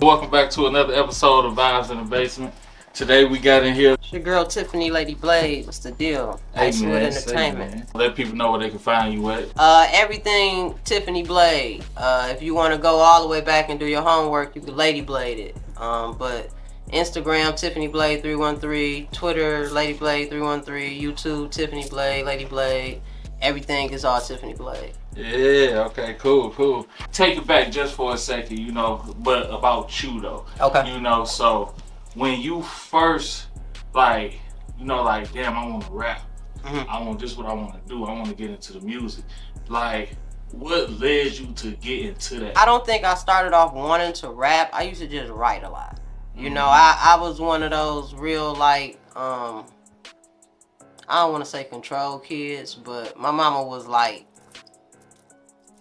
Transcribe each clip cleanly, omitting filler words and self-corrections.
Welcome back to another episode of Vibes in the Basement. Today we got in here. It's your girl Tiffany Lady Blade. What's the deal? Icewood Entertainment. Let people know where they can find you at. Everything Tiffany Blade. If you want to go all the way back and do your homework, you can Lady Blade it. But Instagram Tiffany Blade 313, Twitter Lady Blade 313, YouTube Tiffany Blade, Lady Blade. Everything is all Tiffany Blade. Yeah, okay, cool. Take it back just for a second, but about you though. Okay. So when you first damn, I want to rap. Mm-hmm. This is what I want to do. I want to get into the music. Like, what led you to get into that? I don't think I started off wanting to rap. I used to just write a lot. I was one of those real I don't want to say control kids, but my mama was like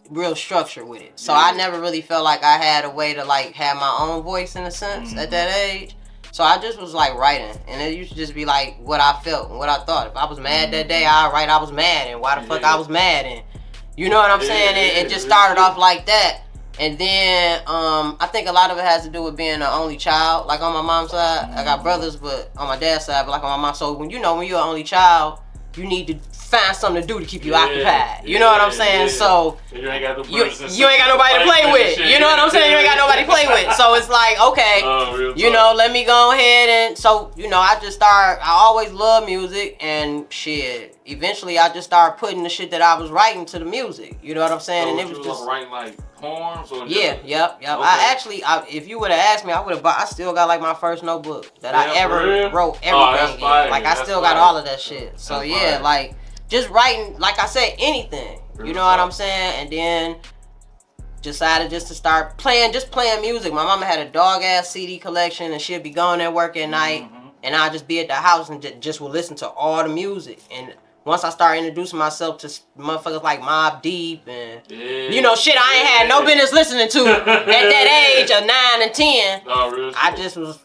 real structured with it. So I never really felt like I had a way to have my own voice in a sense at that age. So I just was writing, and it used to just be what I felt and what I thought. If I was mad that day, I'd write I was mad and why the fuck I was mad, and you know what I'm saying? It just started off like that. And then I think a lot of it has to do with being an only child. Like on my mom's side, I got brothers, but on my dad's side, but like on my mom. So when you're an only child, you need to find something to do to keep you occupied. You know what I'm saying? So you ain't got you ain't got nobody to play with. You know what I'm saying? You ain't got nobody to play with. So it's like, okay, let me go ahead and I always loved music and shit. Eventually I just started putting the shit that I was writing to the music. You know what I'm saying? So and it was just writing poems or yep. Okay. If you would have asked me, I would have bought. I still got my first notebook that I ever wrote everything in. I still got all of that shit. So just writing, like I said, anything. You know what I'm saying? And then decided just to start playing music. My mama had a dog ass CD collection, and she'd be going at work at night, and I'd just be at the house and just would listen to all the music. And once I started introducing myself to motherfuckers like Mobb Deep and shit I ain't had no business listening to at that age of 9 and 10, I just was,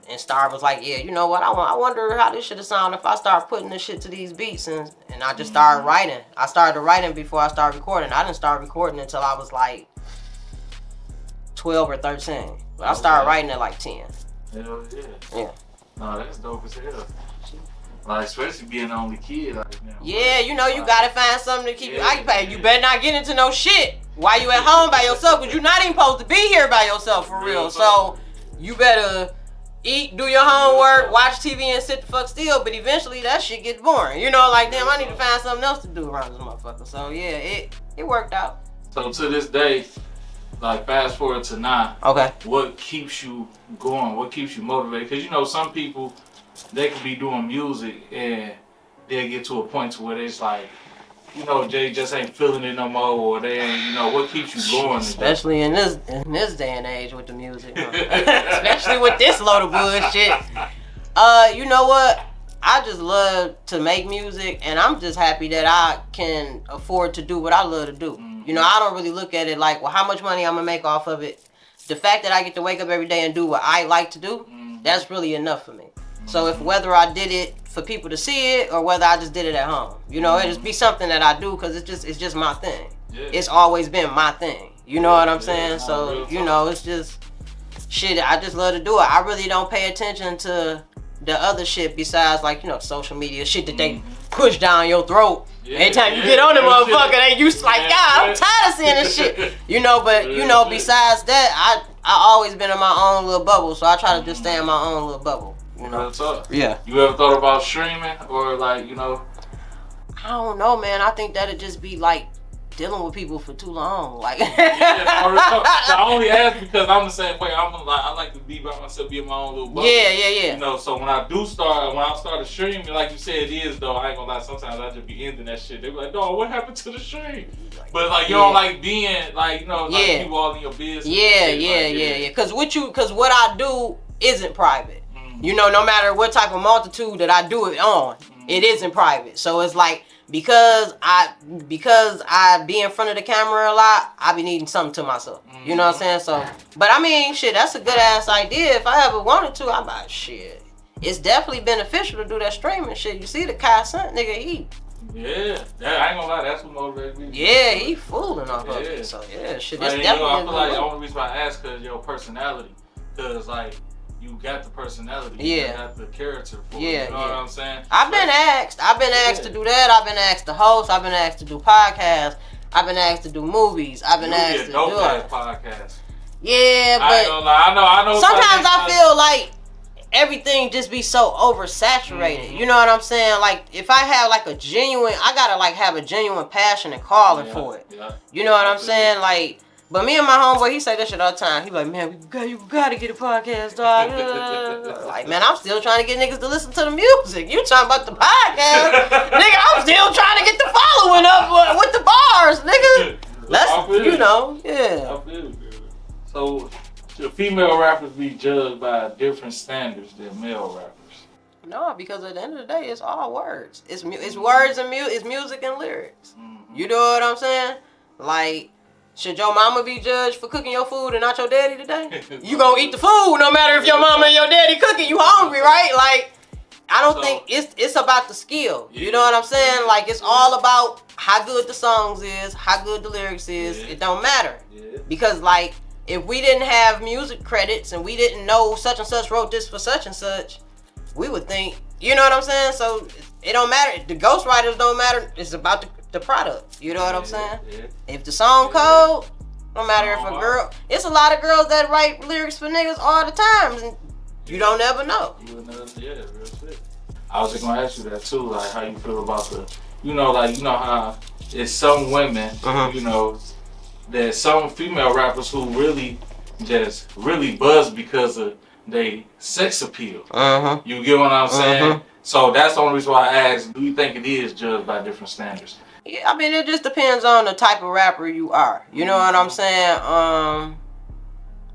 and Star was like, yeah, you know what, I wonder how this shit would sound if I start putting this shit to these beats, and I just started writing. I started writing before I started recording. I didn't start recording until I was 12 or 13, but I started writing at 10. Hell yeah. Yeah. No, that's dope as hell. Especially being the only kid. Yeah, you gotta find something to keep you occupied. You better not get into no shit while you at home by yourself, because you're not even supposed to be here by yourself for real. So you better eat, do your homework, watch TV, and sit the fuck still. But eventually that shit gets boring. Damn, I need to find something else to do around this motherfucker. So yeah, it worked out. So to this day, fast forward to now, okay, what keeps you going? What keeps you motivated? Because some people, they could be doing music and they'll get to a point to where it's they just ain't feeling it no more, or they ain't, what keeps you going? Especially in this day and age with the music, especially with this load of bullshit. You know what? I just love to make music, and I'm just happy that I can afford to do what I love to do. I don't really look at it like, well, how much money I'm gonna make off of it. The fact that I get to wake up every day and do what I like to do, that's really enough for me. So whether I did it for people to see it or whether I just did it at home, it just be something that I do because it's just my thing. Yeah. It's always been my thing. You know what I'm saying? So it's just shit. I just love to do it. I really don't pay attention to the other shit besides social media shit that they push down your throat. Anytime you get on the motherfucker, they used to God, I'm tired of seeing this shit. But besides that, I always been in my own little bubble, so I try to just stay in my own little bubble. Yeah. You ever thought about streaming or I don't know, man. I think that'd just be dealing with people for too long. I only ask because I'm the same way. I like to be by myself, be in my own little bubble. Yeah. So when I started streaming, like you said, it is though. I ain't gonna lie. Sometimes I just be ending that shit. They be like, "Dog, what happened to the stream?" But you don't like being people all in your business. Yeah. Because what I do isn't private. No matter what type of multitude that I do it on, it isn't private. So it's because I be in front of the camera a lot, I be needing something to myself. You know what I'm saying? So, but shit, that's a good ass idea. If I ever wanted to, I'm like, shit. It's definitely beneficial to do that streaming shit. You see the Kai Sunt nigga, Yeah, I ain't gonna lie, that's what motivates me. Yeah, he fooling off of it. So yeah, shit, that's definitely. I feel like the only reason why I ask because your personality. because like you got the personality, Yeah. you got the character for Yeah, it, you know what I'm saying? I've been asked to do that. I've been asked to host. I've been asked to do podcasts. I've been asked to do movies. I've been asked to do it. Podcast. Yeah, I ain't gonna lie. I know. Sometimes I feel like everything just be so oversaturated. You know what I'm saying? Like if I have like I gotta like have a genuine passion and calling for it. Yeah. You know what I'm saying? Like, but me and my homeboy, he say that shit all the time. He like, man, you gotta get a podcast, dog. Like, man, I'm still trying to get niggas to listen to the music. You talking about the podcast, nigga? I'm still trying to get the following up with the bars, nigga. That's yeah. I feel it. So, should female rappers be judged by different standards than male rappers? No, because at the end of the day, it's all words. It's words and it's music and lyrics. Mm-hmm. You know what I'm saying? Like, should your mama be judged for cooking your food and not your daddy today? You gonna eat the food no matter if your mama and your daddy cooking. You hungry, right? Like, I don't think it's about the skill. You know what I'm saying? Like, it's all about how good the songs is, how good the lyrics is. It don't matter. Because, like, if we didn't have music credits and we didn't know such and such wrote this for such and such, we would think, you know what I'm saying? So it don't matter. The ghostwriters don't matter. It's about the product. You know what I'm saying? If the song cold, no matter if a girl, it's a lot of girls that write lyrics for niggas all the time, and you don't ever know. Real shit. I was just gonna ask you that too, like how you feel about how it's some women, there's some female rappers who really buzz because of they sex appeal. You get what I'm saying? So that's the only reason why I asked, do you think it is judged by different standards? Yeah, I mean, it just depends on the type of rapper you are. You know what I'm saying?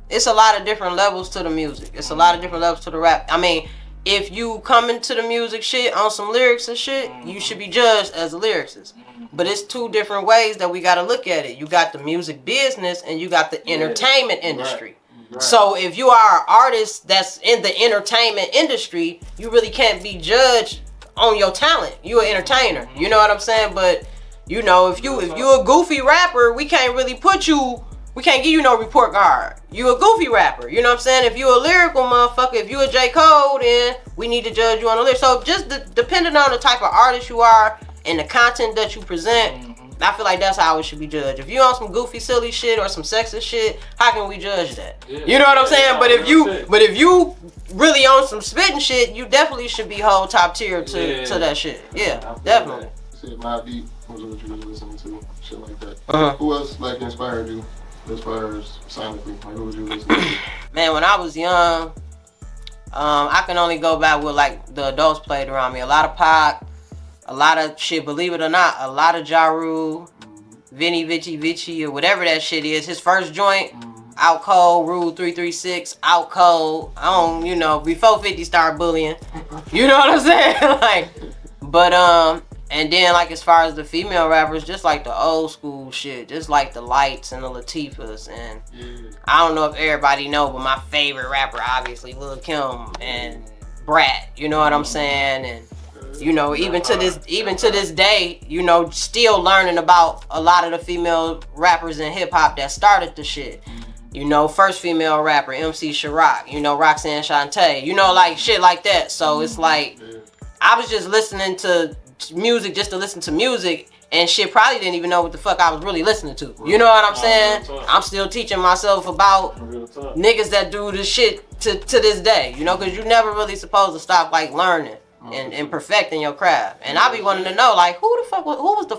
It's a lot of different levels to the music. It's a lot of different levels to the rap. I mean, if you come into the music shit on some lyrics and shit, you should be judged as a lyricist. But it's two different ways that we got to look at it. You got the music business and you got the entertainment industry. Right. So if you are an artist that's in the entertainment industry, you really can't be judged on your talent. You an entertainer. You know what I'm saying? But you know, if you a goofy rapper, we can't give you no report card. You a goofy rapper. You know what I'm saying? If you a lyrical motherfucker, if you a J. Cole, then we need to judge you on the lyrics. So just depending on the type of artist you are and the content that you present, I feel like that's how it should be judged. If you on some goofy, silly shit or some sexist shit, how can we judge that? You know what I'm saying? But if you really on some spitting shit, you definitely should be whole top tier to that shit. Yeah, definitely. Shit, Mobb Deep was what you was listening to, shit like that. Who else like inspired you as far as sonically? Like, who was you listening to? Man, when I was young, I can only go back with like the adults played around me. A lot of Pac, a lot of shit, believe it or not, a lot of Ja Rule, Vinny Vici or whatever that shit is. His first joint, Out Cold, Rule 336, Out Cold. Before 50 started bullying. You know what I'm saying? And then like as far as the female rappers, just like the old school shit, just like the Lights and the Latifahs, and I don't know if everybody know, but my favorite rapper obviously Lil Kim and Brat. You know what I'm saying? And even to this day, still learning about a lot of the female rappers in hip hop that started the shit. First female rapper, MC Sharrock, Roxanne Shante, like shit like that. So it's like, I was just listening to music just to listen to music, and shit probably didn't even know what the fuck I was really listening to. You know what I'm saying? I'm still teaching myself about niggas that do this shit to this day, because you're never really supposed to stop like learning and perfecting your craft. And I be wanting to know, like, who was the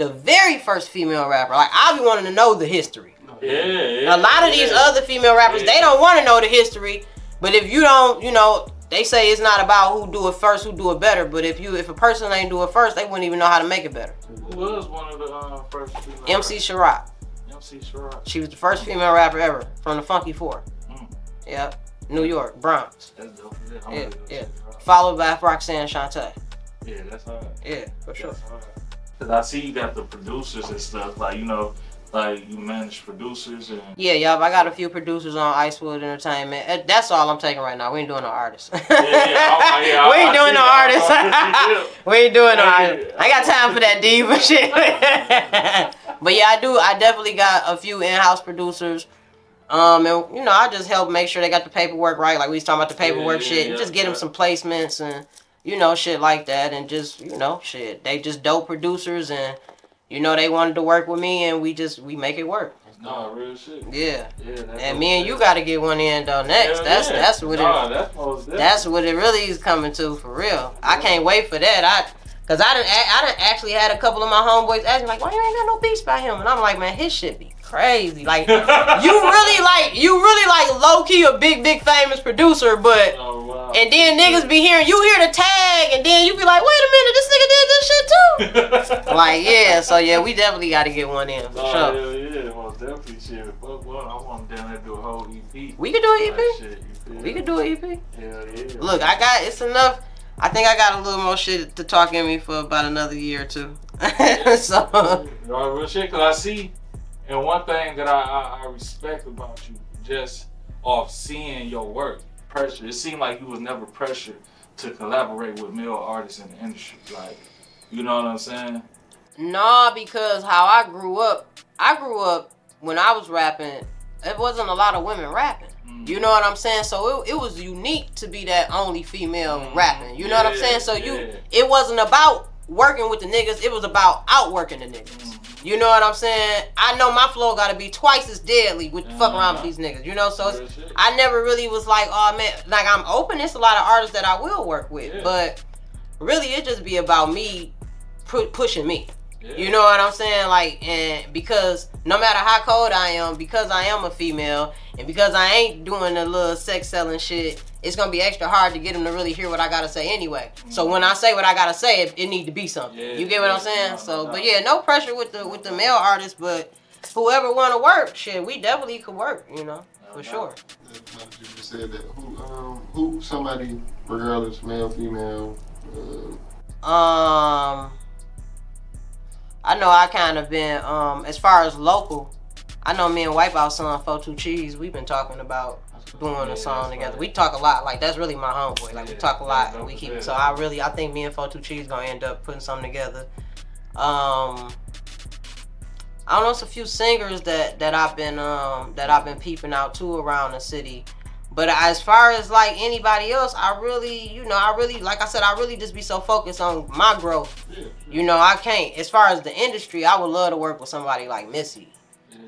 very first female rapper? Like, I be wanting to know the history. A lot of these other female rappers, they don't want to know the history, but if you don't, they say it's not about who do it first, who do it better. But if a person ain't do it first, they wouldn't even know how to make it better. Who was one of the first female MC Sharrock. MC Sharrock. She was the first female rapper ever from the Funky Four. Yep. New York, Bronx. That's dope. Yeah. Followed by Roxanne Shante. Yeah, that's hard. Yeah, for sure. Cause I see you got the producers and stuff, like you manage producers and. Yeah, I got a few producers on Icewood Entertainment. That's all I'm taking right now. We ain't doing no artists. We ain't doing no artists. We ain't doing no artists. I got time for that diva shit. But yeah, I do. I definitely got a few in-house producers. And you know, I just help make sure they got the paperwork right. Like we was talking about the paperwork shit, and just get them some placements and you know shit like that, and just you know shit. They just dope producers, and you know they wanted to work with me, and we make it work. No, real shit. Yeah. And me and you got to get one in though next. That's what that's what it really is coming to for real. I can't wait for that. Cause I done actually had a couple of my homeboys ask me like, why you ain't got no beats by him? And I'm like, man, his shit be crazy. Like you really like low key a big famous producer, but and then niggas be hearing you hear the tag, and then you be like, wait a minute, this nigga did this shit too. Like yeah, so yeah, we definitely got to get one in for sure. Hell yeah, well definitely shit. Fuck what, I want them down there to do a whole EP. We could do an EP. Shit, we could do an EP. Hell yeah. Look, it's enough. I think I got a little more shit to talk in me for about another year or two. So. Real shit, cause I see, and one thing that I respect about you, just off seeing your work, pressure. It seemed like you was never pressured to collaborate with male artists in the industry. Like, you know what I'm saying? Nah, because how I grew up when I was rapping, it wasn't a lot of women rapping. You know what I'm saying? So it was unique to be that only female rapping. You know what I'm saying? So it wasn't about working with the niggas. It was about outworking the niggas. You know what I'm saying? I know my flow got to be twice as deadly with fuck around with these niggas. You know, so I never really was like, oh man, like I'm open. There's a lot of artists that I will work with, but really it just be about me pushing me. You know what I'm saying? Like, and because no matter how cold I am, because I am a female, and because I ain't doing the little sex selling shit, it's gonna be extra hard to get them to really hear what I gotta say anyway. So when I say what I gotta say, it need to be something. You get what I'm saying? So, but yeah, no pressure with the male artists, but whoever wanna work, shit, we definitely could work. You know, for sure. You just said that. Who somebody, regardless, male, female. I know I kind of been, as far as local, I know me and Wipeout son 42 Cheese, we've been talking about doing a song together. We talk a lot, like that's really my homeboy. Like we talk a lot and we keep it. So I think me and 42 Cheese gonna end up putting something together. I don't know, it's a few singers that I've been peeping out too around the city. But as far as like anybody else, I really, like I said, I really just be so focused on my growth. You know, I can't. As far as the industry, I would love to work with somebody like Missy.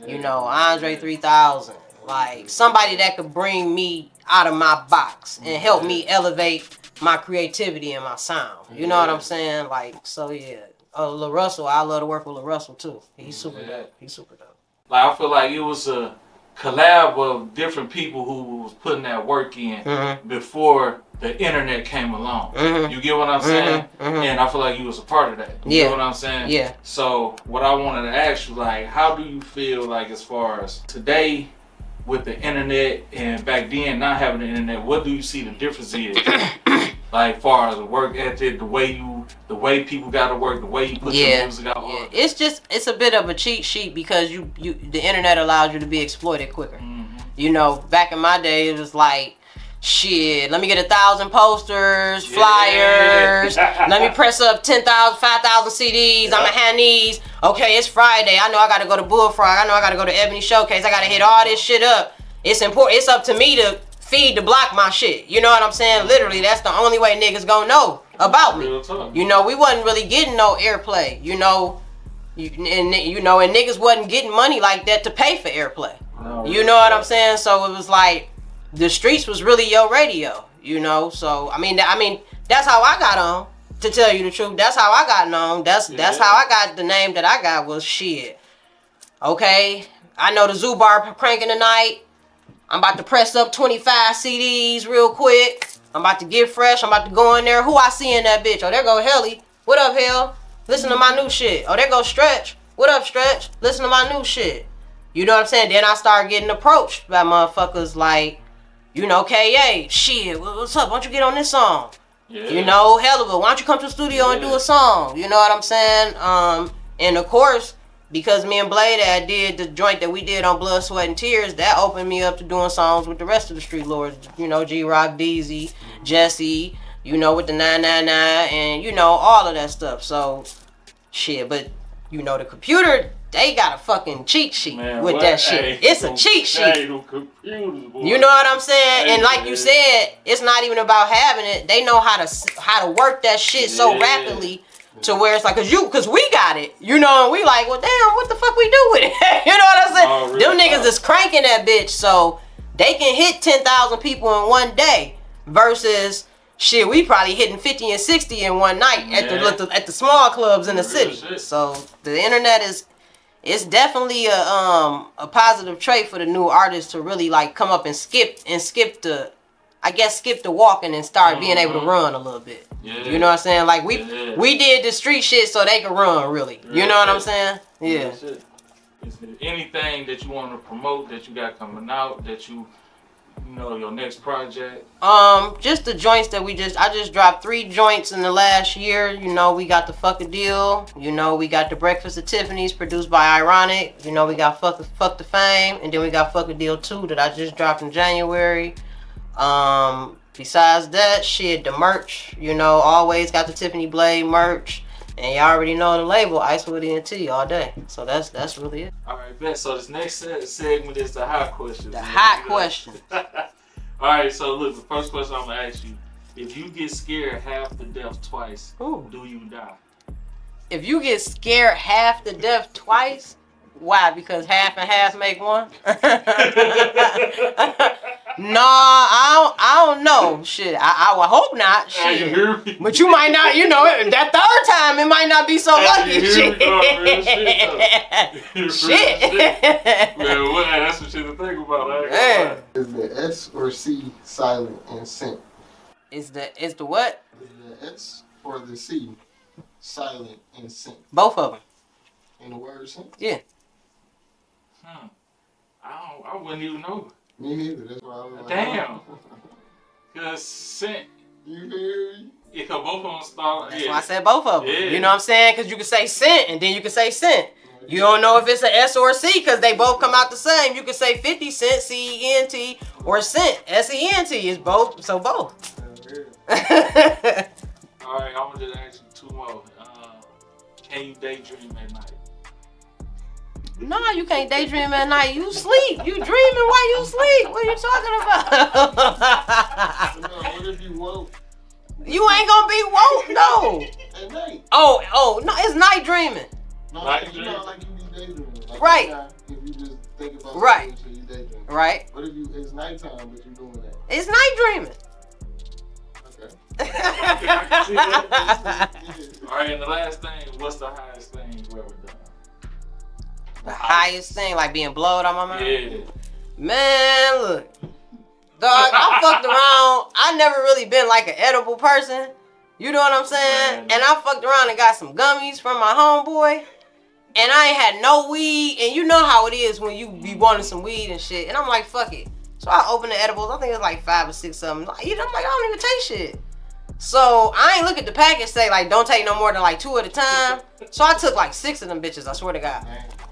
You know, Andre 3000. Like somebody that could bring me out of my box and help me elevate my creativity and my sound. You know what I'm saying? Like, so yeah. La Russell, I love to work with La Russell too. He's super dope. He's super dope. Like I feel like it was a collab of different people who was putting that work in before the internet came along. You get what I'm saying? And I feel like you was a part of that. You get what I'm saying? Yeah. So what I wanted to ask you, like, how do you feel like as far as today with the internet and back then not having the internet, what do you see the difference is? Like far as the work ethic, the way people gotta work, the way you put your music out. Yeah. It's a bit of a cheat sheet because the internet allows you to be exploited quicker. You know, back in my day it was like, shit, let me get 1,000 posters, flyers, let me press up 10,000, 5,000 CDs, I'ma hand these. Okay, it's Friday, I know I gotta go to Bullfrog, I know I gotta go to Ebony Showcase, I gotta hit all this shit up. It's important, it's up to me to feed the block my shit. You know what I'm saying? Literally, that's the only way niggas gonna know about me. You know, we wasn't really getting no airplay, you know, and niggas wasn't getting money like that to pay for airplay. You know what I'm saying? So it was like, the streets was really your radio, you know. So I mean, that's how I got on. To tell you the truth, that's how I got known. That's how I got the name that I got was shit. Okay, I know the Zoo Bar cranking tonight. I'm about to press up 25 CDs real quick. I'm about to get fresh. I'm about to go in there. Who I see in that bitch? Oh, there go Helly. What up, Hell? Listen to my new shit. Oh, there go Stretch. What up, Stretch? Listen to my new shit. You know what I'm saying? Then I start getting approached by motherfuckers like, you know, KA, shit, what's up? Why don't you get on this song? You know, hell of it. Why don't you come to the studio and do a song? You know what I'm saying? And of course, because me and Blade did the joint that we did on Blood, Sweat, and Tears, that opened me up to doing songs with the rest of the Street Lords. You know, G-Rock, DZ, Jesse, you know, with the 999, and, you know, all of that stuff. So, shit, but, you know, the computer they got a fucking cheat sheet Man, with what? that shit. Hey, It's a cheat sheet. Hey, them computers, boy. You know what I'm saying? Hey, and like man. you said, it's not even about having it. They know how to work that shit so Yeah. rapidly to where it's like, cause we got it, you know, and we like, well, damn, what the fuck we do with it? You know what I'm saying? Oh, Them really? niggas is cranking that bitch, so they can hit 10,000 people in one day versus shit, we probably hitting 50 and 60 in one night at the small clubs in the Real city. shit. So the internet it's definitely a positive trait for the new artists to really like come up and skip the walking and start being able to run a little bit. Yeah. You know what I'm saying? Like we Yeah. did the street shit so they could run really. You know what I'm saying? Yeah. Real shit. Is there anything that you want to promote that you got coming out that you know your next project? Just the joints that I just dropped 3 joints in the last year. You know, we got the Fuck a Deal. You know, we got the Breakfast at Tiffany's produced by Ironic. You know, we got Fuck the Fame, and then we got Fuck a Deal 2 that I just dropped in January. Besides that, shit, the merch. You know, always got the Tiffany Blade merch. And y'all already know the label, Icewood ENT all day. So that's really it. All right, bet. So this next segment is the hot question. The hot question. All right, so look, the first question I'm gonna ask you: if you get scared half to death twice, Ooh. do you die? If you get scared half to death twice, why? Because half and half make one? No, I don't know. Shit, I would hope not. Hey, you Shit. hear me? But you might not, you know, that third time it might not be so lucky. You hear me? Oh, real shit. Shit. Man, what? That's some shit to think about. I ain't gonna Man. lie. Is the S or C silent and sync? Is the what? Is the S or the C silent and sync? Both of them. In the word sync? Yeah. I wouldn't even know. Me neither. That's why I was like, Damn. Cause scent, You hear me? it could both of them start. That's why I said both of them. Yeah. You know what I'm saying? Because you can say scent and then you can say scent. You don't know if it's an S or a C because they both come out the same. You can say 50 Cent, C-E-N-T, or Cent, S-E-N-T. It's both, so both. Yeah. All right, I'm gonna just ask you 2 more. Can you daydream at night? No, you can't daydream at night. You sleep. You dreaming while you sleep. What are you talking about? No, what if you woke You ain't gonna be woke, no. at night? Oh, no, it's night dreaming. No, Night like, you know, like you be daydreaming. Like Right. If you just think about Right. something, so you daydream. Right? What if it's nighttime but you're doing that? It's night dreaming. Okay. All right, and the last thing, what's the highest thing you ever done? The highest thing, like being blowed on my mind. Yeah. Man, look. Dog, I fucked around. I never really been like an edible person. You know what I'm saying? Man. And I fucked around and got some gummies from my homeboy. And I ain't had no weed. And you know how it is when you be wanting some weed and shit. And I'm like, fuck it. So I opened the edibles. I think it was like 5 or 6 of them. I'm like, I don't even taste shit. So I ain't look at the package say like, don't take no more than like 2 at a time. So I took like 6 of them bitches, I swear to God.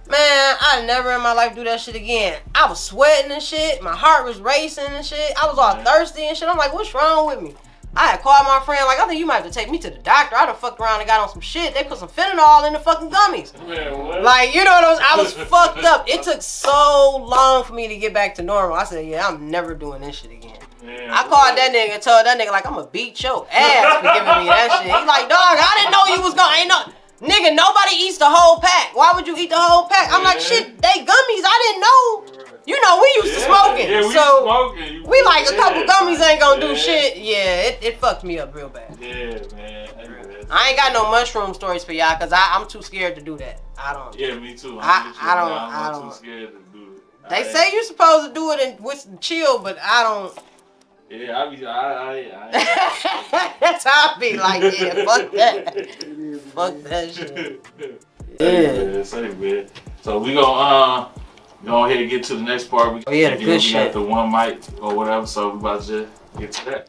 Man, I never in my life do that shit again. I was sweating and shit. My heart was racing and shit. I was all thirsty and shit. I'm like, what's wrong with me? I had called my friend, like, I think you might have to take me to the doctor. I done fucked around and got on some shit. They put some fentanyl in the fucking gummies. Man, what? Like, you know what I was fucked up. It took so long for me to get back to normal. I said, yeah, I'm never doing this shit again. Man, I called that nigga and told that nigga, like, I'm gonna beat your ass for giving me that shit. He like, dog, I didn't know you was gonna, nigga, nobody eats the whole pack. Why would you eat the whole pack? I'm like, shit, they gummies. I didn't know. You know, we used to smoking. Yeah, we so smoking. we like a couple gummies ain't gonna do shit. Yeah, it fucked me up real bad. Yeah, man. I ain't got no mushroom stories for y'all because I'm too scared to do that. I don't. Yeah, me too. I I'm don't. too scared to do it. They say you're supposed to do it with some chill, but I don't. Yeah, I That's how I be like, yeah, fuck that. Fuck that shit. Yeah. Say, man. So we gonna go ahead and get to the next part. Oh, yeah, the good we shit. got the one mic or whatever, so we about to just get to that.